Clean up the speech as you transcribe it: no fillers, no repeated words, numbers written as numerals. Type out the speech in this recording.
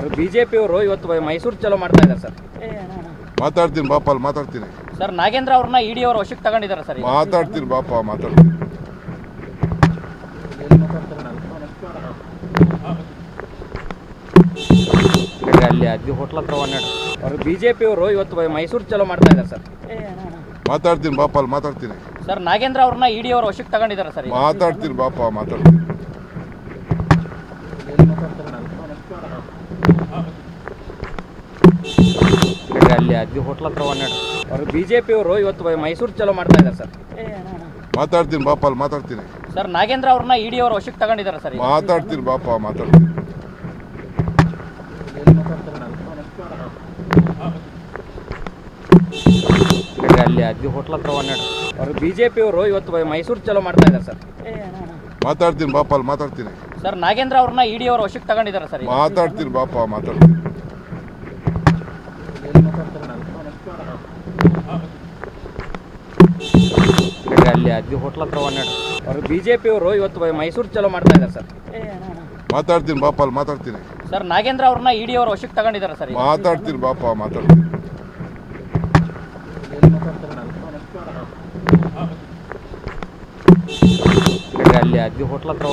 ಅವರು ಬಿಜೆಪಿಯವರು ಇವತ್ತು ಮೈಸೂರು ಚಲೋ ಮಾಡ್ತಾ ಇದ್ದಾರೆ ಸರ್. ಮಾತಾಡ್ತೀನಿ ಬಾಪ, ಅಲ್ಲಿ ಮಾತಾಡ್ತೀನಿ ಸರ್. ನಾಗೇಂದ್ರ ಅವ್ರನ್ನ ಇಡಿ ಅವರು ವಶಕ್ಕೆ ತಗೊಂಡಿದ್ದಾರೆ ಸರ್. ಮಾತಾಡ್ತೀನಿ ಬಾಪ, ಮಾತಾಡ್ತೀನಿ. ಅಲ್ಲಿ ಅಜ್ಜಿ ಹೋಟ್ಲ ಹತ್ರ ಅವರು ಬಿಜೆಪಿಯವರು ಇವತ್ತು ಮೈಸೂರು ಚಲೋ ಮಾಡ್ತಾ ಇದ್ದಾರೆ ಸರ್. ಮಾತಾಡ್ತೀನಿ ಬಾಪ, ಅಲ್ಲಿ ಮಾತಾಡ್ತೀನಿ. ಸರ್. ನಾಗೇಂದ್ರ ಅವ್ರನ್ನ ಇಡಿ ಅವರು ವಶಕ್ಕೆ ತಗೊಂಡಿದ್ದಾರೆ ಸರ್. ಮಾತಾಡ್ತೀನಿ ಬಾಪ, ಮಾತಾಡ್ತೀನಿ. ಅಲ್ಲಿ ಅಜ್ಜಿ ಹೋಟ್ಲ ಹತ್ರ ಅವರು ಬಿಜೆಪಿಯವರು ಇವತ್ತು ಮೈಸೂರು ಚಲೋ ಮಾಡ್ತಾ ಇದ್ದಾರೆ ಸರ್. ಮಾತಾಡ್ತೀನಿ ಬಾಪ, ಅಲ್ಲಿ ಮಾತಾಡ್ತೀನಿ. ಸರ್. ನಾಗೇಂದ್ರ ಅವ್ರನ್ನ ಇಡಿ ಅವರು ವಶಕ್ಕೆ ತಗೊಂಡಿದ್ದಾರೆ ಸರ್. ಮಾತಾಡ್ತೀನಿ ಬಾಪ, ಮಾತಾಡ್ತೀನಿ. ಅಲ್ಲಿ ಅಜ್ಜಿ ಹೋಟ್ಲ ಹತ್ರ ಅವರು ಬಿಜೆಪಿಯವರು ಇವತ್ತು ಮೈಸೂರು ಚಲೋ ಮಾಡ್ತಾ ಇದ್ದಾರೆ ಸರ್. ಮಾತಾಡ್ತೀನಿ ಬಾಪ, ಅಲ್ಲಿ ಮಾತಾಡ್ತೀನಿ. ಸರ್. ನಾಗೇಂದ್ರ ಅವ್ರನ್ನ ಇಡಿ ಅವರು ವಶಕ್ಕೆ ತಗೊಂಡಿದ್ದಾರೆ ಸರ್. ಮಾತಾಡ್ತೀನಿ ಬಾಪ, ಮಾತಾಡ್ತೀನಿ. ಅಲ್ಲಿ ಅಜ್ಜಿ ಹೋಟ್ಲ ಹತ್ರ ಅವರು ಬಿಜೆಪಿಯವರು ಇವತ್ತು ಮೈಸೂರು ಚಲೋ ಮಾಡ್ತಾ ಇದ್ದಾರೆ ಸರ್. ಮಾತಾಡ್ತೀನಿ ಬಾಪ, ಅಲ್ಲಿ ಮಾತಾಡ್ತೀನಿ. ಸರ್. ನಾಗೇಂದ್ರ ಅವ್ರನ್ನ ಇಡಿ ಅವರು ವಶಕ್ಕೆ ತಗೊಂಡಿದ್ದಾರೆ ಸರ್. ಮಾತಾಡ್ತೀನಿ ಬಾಪ, ಮಾತಾಡ್ತೀನಿ. ಅಲ್ಲಿ ಅಜ್ಜಿ ಹೋಟ್ಲ ಹತ್ರ